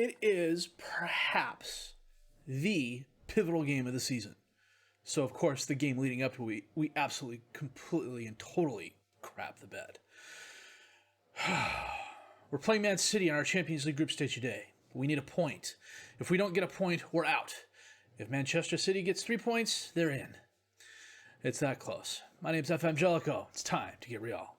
It is perhaps the pivotal game of the season. So, of course, the game leading up to it, we absolutely, completely, and totally crap the bed. We're playing Man City in our Champions League group stage today. We need a point. If we don't get a point, we're out. If Manchester City gets 3 points, they're in. It's that close. My name's FM20. It's time to get real.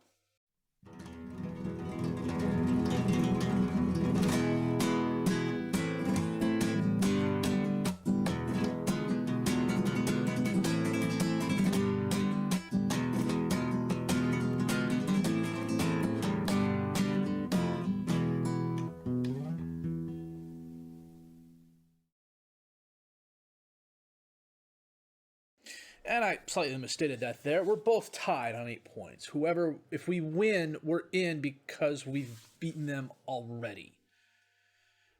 And I slightly misstated that there. We're both tied on 8 points. Whoever, if we win, we're in because we've beaten them already.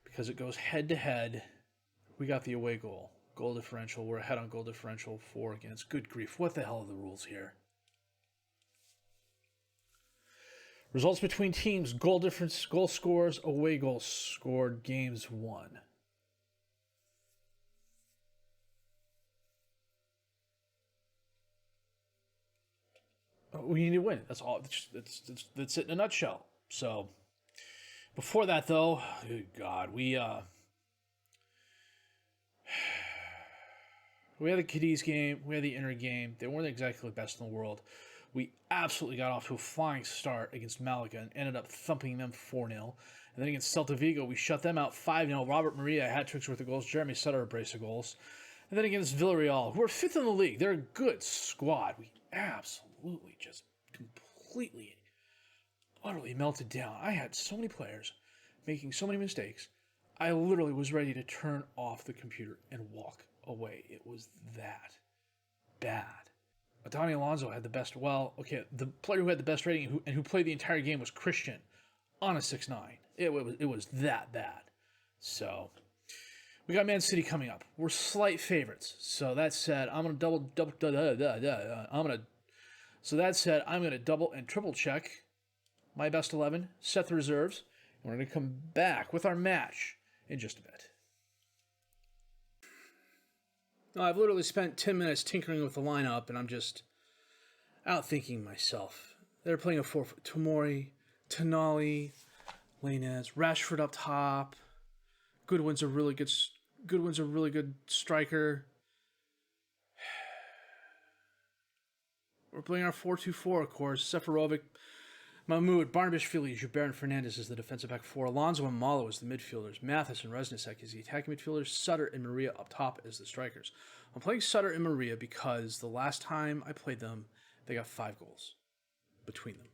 Because it goes head to head. We got the away goal. Goal differential. We're ahead on goal differential 4 against. Good grief. What the hell are the rules here? Results between teams. Goal difference. Goal scores. Away goals scored. Games won. We need to win. That's all. That's it in a nutshell. So, before that, though, good God, we had the Cadiz game. We had the Inter game. They weren't exactly the best in the world. We absolutely got off to a flying start against Malaga and ended up thumping them 4-0. And then against Celta Vigo, we shut them out 5-0. Robert Maria hat tricks worth of goals. Jeremy Sutter a brace of goals. And then against Villarreal, who are 5th in the league. They're a good squad. We absolutely just completely, utterly melted down. I had so many players making so many mistakes. I literally was ready to turn off the computer and walk away. It was that bad. Adani Alonso had the best, the player who had the best rating and who played the entire game was Christian on a 6'9". It was that bad. So, we got Man City coming up. We're slight favorites. So that said, I'm gonna double and triple check my best 11, set the reserves, and we're gonna come back with our match in just a bit. Now, I've literally spent 10 minutes tinkering with the lineup, and I'm just outthinking myself. They're playing a 4 Tomori, Tonali, Lainez, Rashford up top. Goodwin's a really good striker. We're playing our 4-2-4, of course. Seferovic, Mahmoud, Barnabashvili, Joubert, and Fernandez is the defensive back 4. Alonso and Malo is the midfielders. Mathis and Reznicek is the attacking midfielders. Sutter and Maria up top as the strikers. I'm playing Sutter and Maria because the last time I played them, they got 5 goals between them.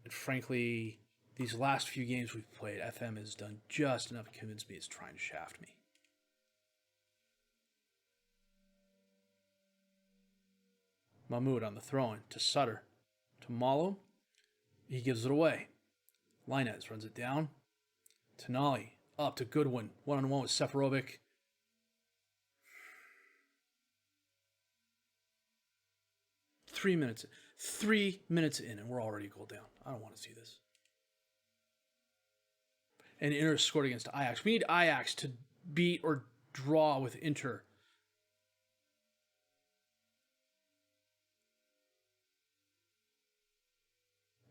And frankly, these last few games we've played, FM has done just enough to convince me it's trying to shaft me. Mahmoud on the throw-in to Sutter. To Malo. He gives it away. Lainez runs it down. Tonali up to Goodwin. One-on-one with Seferovic. Three minutes in, and we're already a goal down. I don't want to see this. And Inter scored against Ajax. We need Ajax to beat or draw with Inter.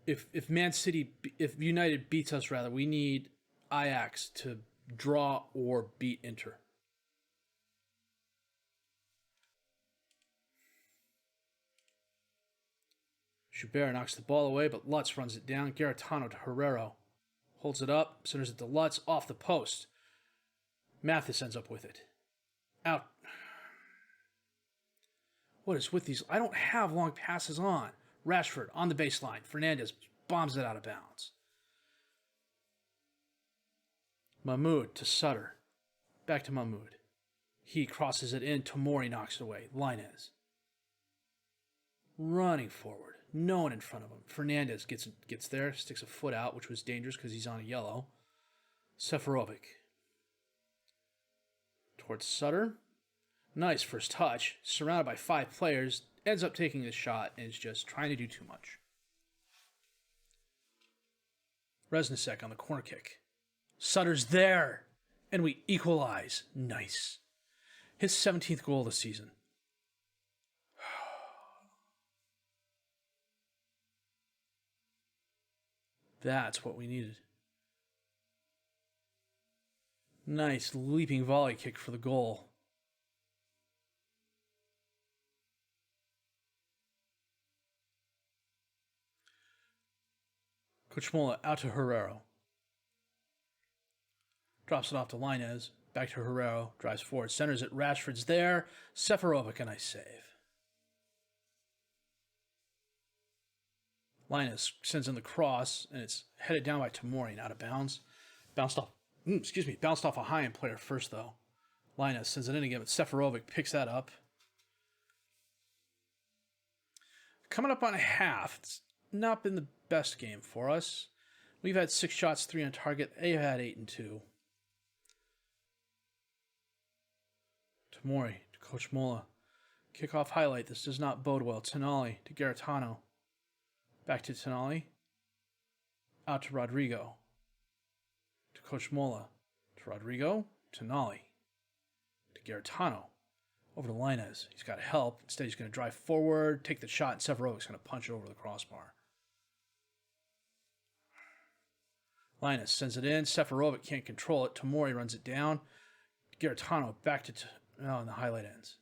If United beats us, rather, we need Ajax to draw or beat Inter. Joubert knocks the ball away, but Lutz runs it down. Garitano to Herrero. Holds it up, centers it to Lutz, off the post. Mathis ends up with it. Out. What is with these? I don't have long passes on. Rashford on the baseline. Fernandez bombs it out of bounds. Mahmoud to Sutter. Back to Mahmoud. He crosses it in. Tomori knocks it away. Lainez. Running forward. No one in front of him. Fernandez gets there. Sticks a foot out, which was dangerous because he's on a yellow. Seferovic. Towards Sutter. Nice first touch. Surrounded by 5 players. Ends up taking the shot and is just trying to do too much. Resnicek on the corner kick. Sutter's there, and we equalize. Nice. His 17th goal of the season. That's what we needed. Nice leaping volley kick for the goal. Kuchmola out to Herrero. Drops it off to Lainez. Back to Herrero. Drives forward. Centers it. Rashford's there. Seferovic, a nice save. Lainez sends in the cross, and it's headed down by Tomori, out of bounds. Bounced off a high-end player first, though. Lainez sends it in again, but Seferovic picks that up. Coming up on a half. It's not been the best game for us. We've had 6 shots, 3 on target. They've had 8 and 2. Tomori to Coach Mola. Kickoff highlight. This does not bode well. Tonali to Garitano. Back to Tonali. Out to Rodrigo. To Coach Mola. To Rodrigo. Tonali. To Garitano. Over to Lainez. He's got help. Instead, he's going to drive forward, take the shot, and Seferovic's going to punch it over the crossbar. Lainez sends it in. Seferovic can't control it. Tomori runs it down. Garitano back to... and the highlight ends.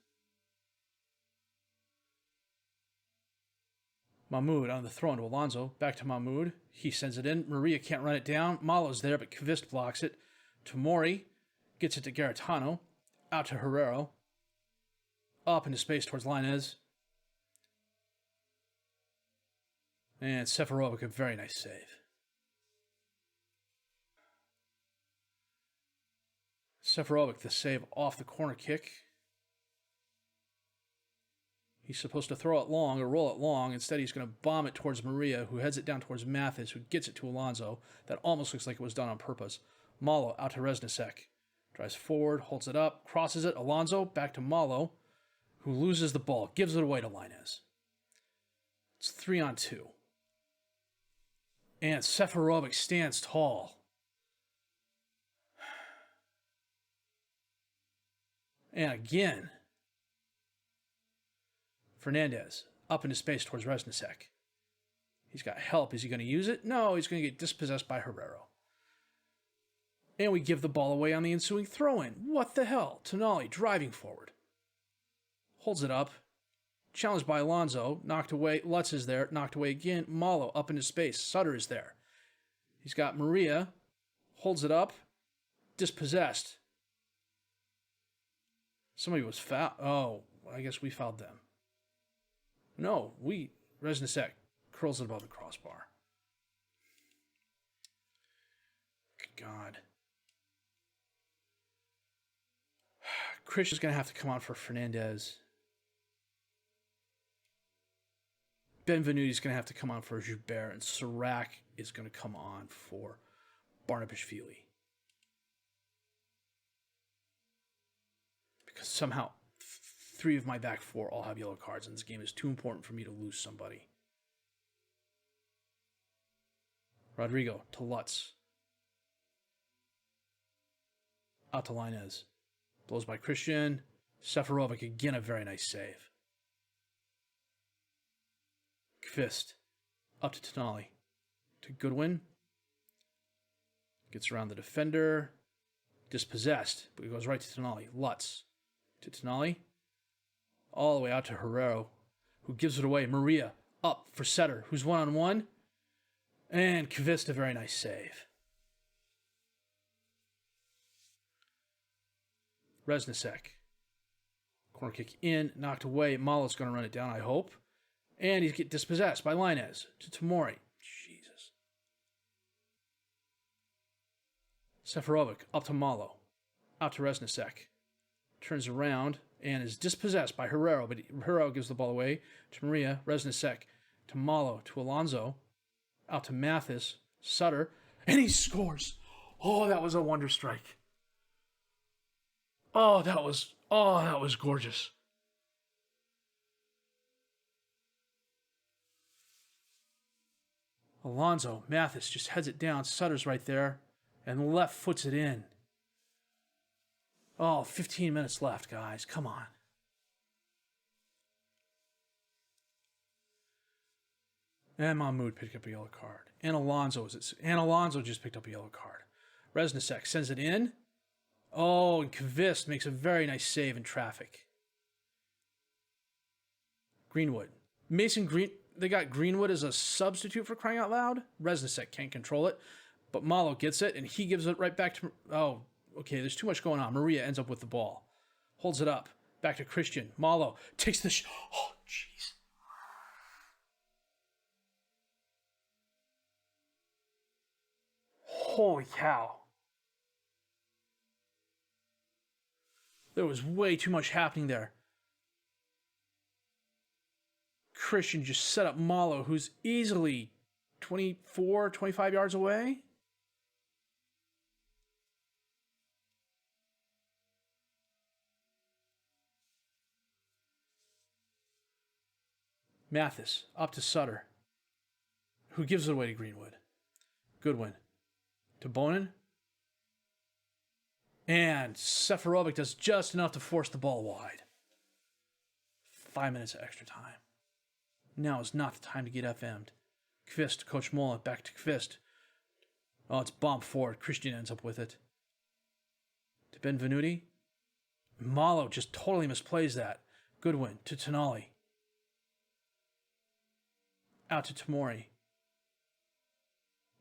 Mahmoud on the throw into Alonso. Back to Mahmoud. He sends it in. Maria can't run it down. Malo's there, but Kvist blocks it. Tomori gets it to Garitano. Out to Herrero. Up into space towards Lainez. And Seferovic, a very nice save. Seferovic, the save off the corner kick. He's supposed to throw it long or roll it long. Instead, he's going to bomb it towards Maria, who heads it down towards Mathis, who gets it to Alonso. That almost looks like it was done on purpose. Malo out to Resnicek. Drives forward, holds it up, crosses it. Alonso back to Malo, who loses the ball, gives it away to Lainez. It's 3 on 2. And Seferovic stands tall. And again, Fernandez up into space towards Resnicek. He's got help. Is he going to use it? No, he's going to get dispossessed by Herrero. And we give the ball away on the ensuing throw-in. What the hell? Tonali driving forward. Holds it up. Challenged by Alonso. Knocked away. Lutz is there. Knocked away again. Malo up into space. Sutter is there. He's got Maria. Holds it up. Dispossessed. Somebody was fouled. Oh, I guess we fouled them. No, Resnicek curls it above the crossbar. Good God. Christian's going to have to come on for Fernandez. Benvenuti's going to have to come on for Joubert, and Sirac is going to come on for Barnabashvili. Because somehow 3 of my back 4 all have yellow cards, and this game is too important for me to lose somebody. Rodrigo to Lutz. Out to Lainez. Blows by Christian. Seferovic, again, a very nice save. Kvist. Up to Tonali. To Goodwin. Gets around the defender. Dispossessed, but he goes right to Tonali. Lutz. To Tonali. All the way out to Herrero, who gives it away. Maria up for Setter, who's 1-on-1. And Kvist, a very nice save. Resnicek. Corner kick in, knocked away. Malo's going to run it down, I hope. And he's get dispossessed by Lainez to Tomori. Jesus. Seferovic up to Malo. Out to Resnicek. Turns around and is dispossessed by Herrero, but Herrero gives the ball away to Maria. Resnicek to Malo, to Alonso. Out to Mathis. Sutter. And he scores. Oh, that was a wonder strike. Oh, that was gorgeous. Alonso, Mathis just heads it down. Sutter's right there. And left foots it in. Oh, 15 minutes left, guys. Come on. And Mahmoud picked up a yellow card. And Alonso just picked up a yellow card. Resnicek sends it in. Oh, and Kvist makes a very nice save in traffic. Greenwood. They got Greenwood as a substitute for crying out loud. Resnicek can't control it. But Malo gets it, and he gives it right back to... Oh, okay, there's too much going on. Maria ends up with the ball. Holds it up. Back to Christian. Malo takes the... Oh, jeez. Holy cow. There was way too much happening there. Christian just set up Malo, who's easily 24, 25 yards away. Mathis up to Sutter, who gives it away to Greenwood. Goodwin to Bonin. And Seferovic does just enough to force the ball wide. 5 minutes of extra time. Now is not the time to get FM'd. Kvist, Coach Mola, back to Kvist. Oh, it's bombed forward. Christian ends up with it. To Benvenuti. Malo just totally misplays that. Goodwin to Tonali. Out to Tamori.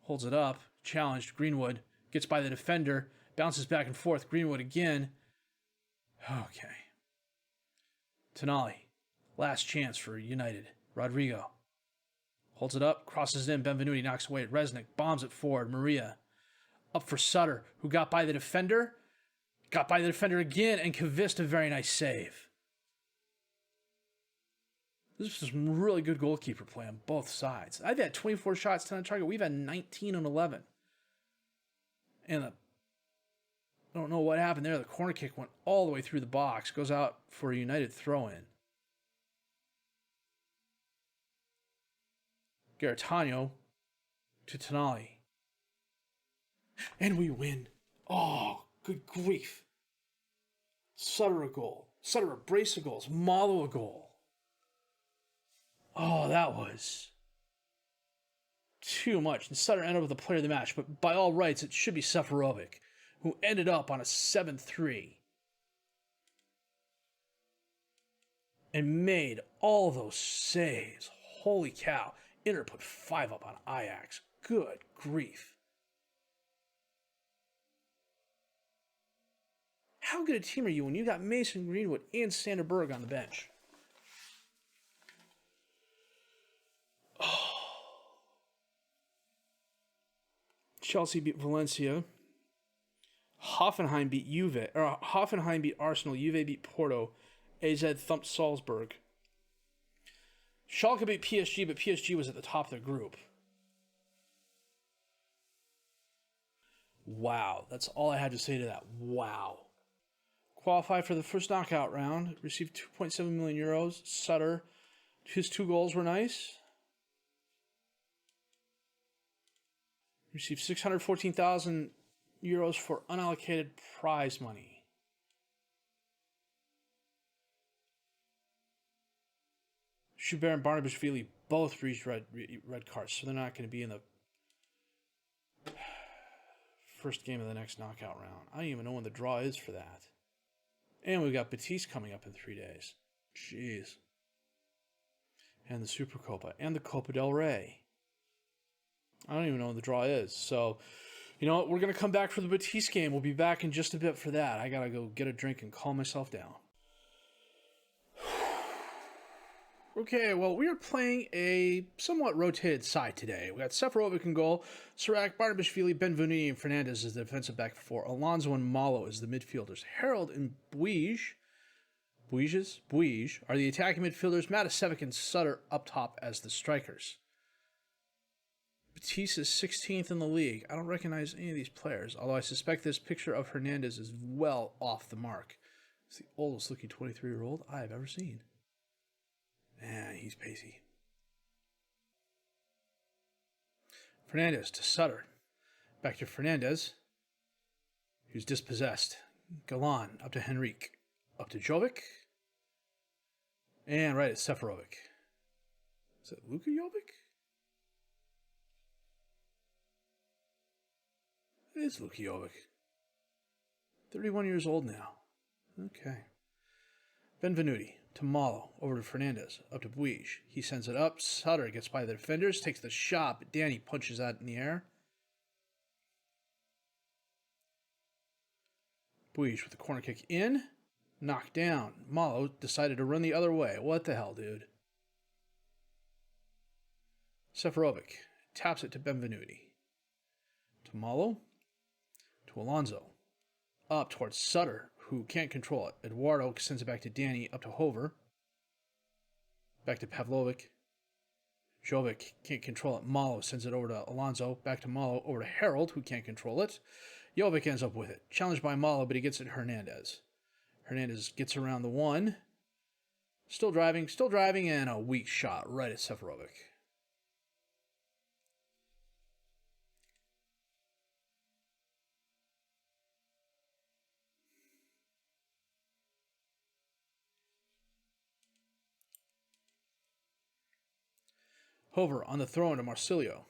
Holds it up. Challenged. Greenwood gets by the defender. Bounces back and forth. Greenwood again. Okay. Tonali. Last chance for United. Rodrigo. Holds it up. Crosses in. Benvenuti knocks away at Resnick. Bombs it forward. Maria. Up for Sutter, who got by the defender. Got by the defender again. And Kvist, a very nice save. This was some really good goalkeeper play on both sides. I've had 24 shots, 10 on target. We've had 19 and 11. And I don't know what happened there. The corner kick went all the way through the box. Goes out for a United throw-in. Garitano to Tonali. And we win. Oh, good grief. Sutter a goal. Sutter a brace of goals. Malo a goal. Oh, that was too much. And Sutter ended up with the player of the match, but by all rights, it should be Seferovic, who ended up on a 7-3 and made all those saves. Holy cow. Inter put 5 up on Ajax. Good grief. How good a team are you when you got Mason Greenwood and Sander Berg on the bench? Chelsea beat Valencia. Hoffenheim beat Arsenal. Juve beat Porto. AZ thumped Salzburg. Schalke beat PSG, but PSG was at the top of the group. Wow, that's all I had to say to that. Wow. Qualified for the first knockout round. Received 2.7 million euros. Sutter, his 2 goals were nice. Received 614,000 euros for unallocated prize money. Schubert and Barnabashvili both reached red cards, so they're not going to be in the first game of the next knockout round. I don't even know when the draw is for that. And we've got Batiste coming up in 3 days. Jeez. And the Supercopa. And the Copa del Rey. I don't even know when the draw is. So, you know what? We're going to come back for the Batiste game. We'll be back in just a bit for that. I got to go get a drink and calm myself down. Okay, well, we are playing a somewhat rotated side today. We got Seferovic in goal, Sirac, Barnabashvili, Benvenuti, and Fernandez as the defensive back four. Alonso and Malo as the midfielders. Harold and Buige are the attacking midfielders. Matasevic and Sutter up top as the strikers. Batiste is 16th in the league. I don't recognize any of these players, although I suspect this picture of Hernandez is well off the mark. It's the oldest looking 23-year-old I have ever seen. Man, he's pacey. Fernandez to Sutter. Back to Fernandez, who's dispossessed. Galan up to Henrique. Up to Jovic. And right at Seferovic. Is it Luka Jovic? It is Luka Jovic. 31 years old now. Okay. Benvenuti to Malo. Over to Fernandez. Up to Buij. He sends it up. Sutter gets by the defenders. Takes the shot, but Danny punches that in the air. Buij with the corner kick in. Knocked down. Malo decided to run the other way. What the hell, dude? Seferovic taps it to Benvenuti. To Malo. To Alonso. Up towards Sutter, who can't control it. Eduardo sends it back to Danny. Up to Hover. Back to Pavlovic. Jovic can't control it. Malo sends it over to Alonso. Back to Malo. Over to Harold, who can't control it. Jovic ends up with it. Challenged by Malo, but he gets it to Hernandez. Hernandez gets around the one. Still driving, and a weak shot right at Seferovic. Hover on the throw into Marsilio.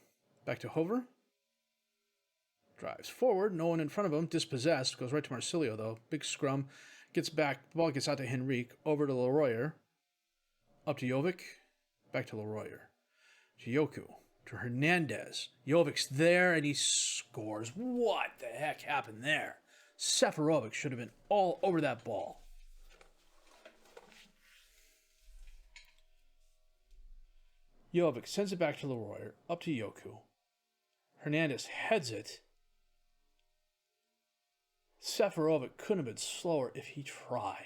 Back to Hover. Drives forward. No one in front of him. Dispossessed. Goes right to Marsilio, though. Big scrum. Gets back. The ball gets out to Henrique. Over to Leroyer. Up to Jovic. Back to Leroyer. To Yoku. To Hernandez. Jovic's there, and he scores. What the heck happened there? Seferovic should have been all over that ball. Jovic sends it back to Leroyer, up to Yoku. Hernandez heads it. Seferovic couldn't have been slower if he tried.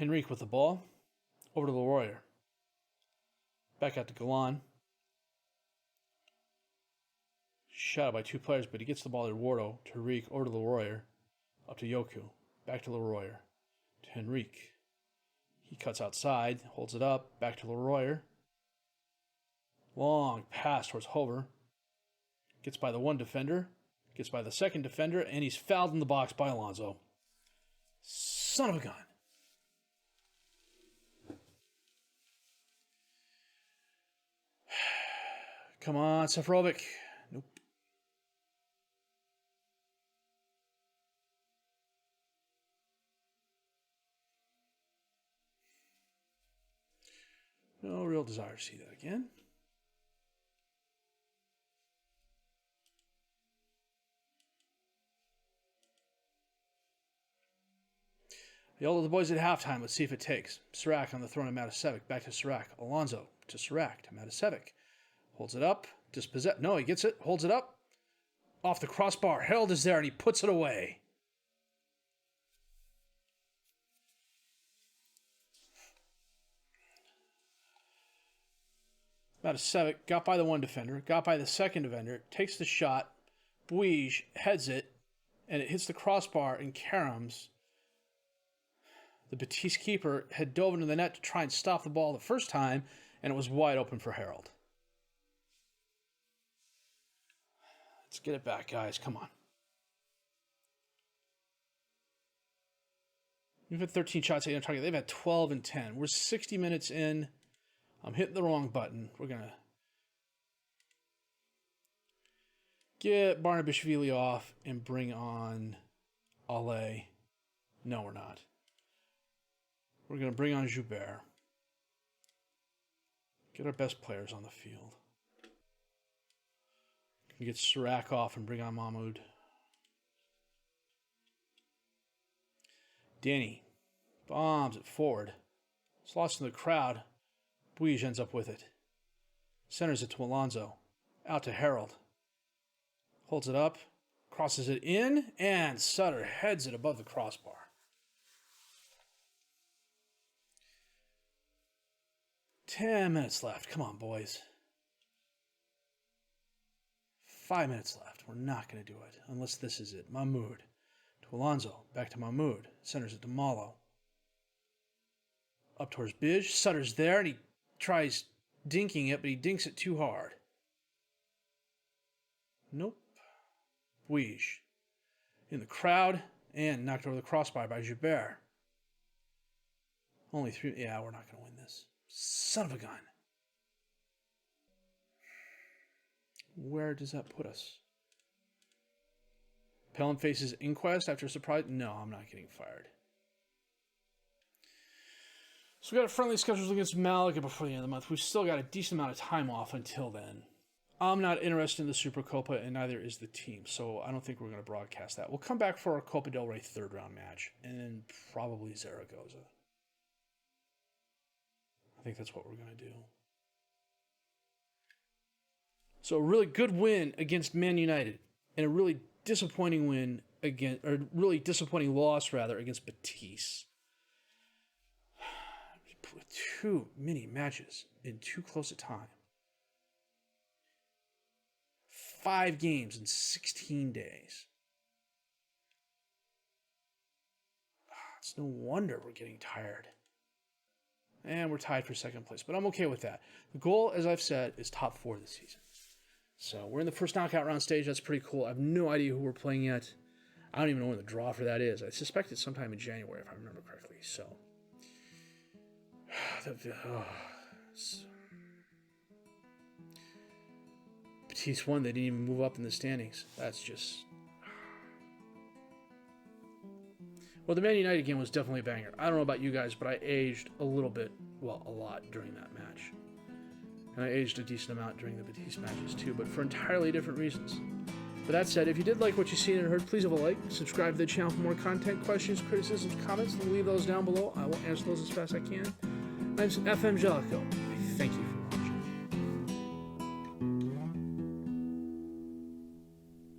Henrique with the ball. Over to Leroyer. Back out to Galan. Shot out by two players, but he gets the ball to Eduardo. To Henrique. Over to Leroyer. Up to Yoku. Back to Leroyer. To Henrique. He cuts outside. Holds it up. Back to Leroyer. Long pass towards Hover. Gets by the one defender. Gets by the second defender. And he's fouled in the box by Alonso. Son of a gun. Come on, Seferovic. Nope. No real desire to see that again. Yell to the boys at halftime. Let's see if it takes. Sirac on the throw to Matasevic. Back to Sirac. Alonso to Sirac to Matasevic. Holds it up. Dispossessed. No, he gets it. Holds it up. Off the crossbar. Harold is there and he puts it away. Matasevic got by the one defender. Got by the second defender. Takes the shot. Buij heads it. And it hits the crossbar and caroms. The Batiste keeper had dove into the net to try and stop the ball the first time. And it was wide open for Harold. Let's get it back, guys. Come on. We've had 13 shots, 8 on target. They've had 12 and 10. We're 60 minutes in. I'm hitting the wrong button. We're going to get Barnabashvili off and bring on Ale. No, we're not. We're going to bring on Joubert. Get our best players on the field. Get Sirac off and bring on Mahmoud. Danny bombs it forward. It's lost in the crowd. Buij ends up with it. Centers it to Alonso. Out to Harold. Holds it up. Crosses it in. And Sutter heads it above the crossbar. 10 minutes left. Come on, boys. 5 minutes left. We're not going to do it unless this is it. Mahmoud. To Alonso. Back to Mahmoud. Centers it to Malo. Up towards Bij. Sutter's there, and he tries dinking it, but he dinks it too hard. Nope. Wij. In the crowd, and knocked over the crossbar by Joubert. Only 3. Yeah, we're not going to win this. Son of a gun. Where does that put us? Pelham faces inquest after a surprise. No, I'm not getting fired. So we got a friendly schedule against Malaga before the end of the month. We've still got a decent amount of time off until then. I'm not interested in the Supercopa, and neither is the team, so I don't think we're going to broadcast that. We'll come back for our Copa del Rey third-round match, and then probably Zaragoza. I think that's what we're going to do. So a really good win against Man United, and a really disappointing win against, or really disappointing loss rather, against Betis. Too many matches in too close a time. 5 games in 16 days. It's no wonder we're getting tired. And we're tied for second place, but I'm okay with that. The goal, as I've said, is top 4 this season. So we're in the first knockout round stage. That's pretty cool. I have no idea who we're playing yet. I don't even know when the draw for that is. I suspect it's sometime in January, if I remember correctly. So, Betis won. They didn't even move up in the standings. That's just... Well, the Man United game was definitely a banger. I don't know about you guys, but I aged a little bit, well, a lot during that match. And I aged a decent amount during the Betis matches too, but for entirely different reasons. But that said, if you did like what you've seen and heard, please leave a like, subscribe to the channel for more content, questions, criticisms, comments, leave those down below. I will answer those as fast as I can. I'm FM20. Thank you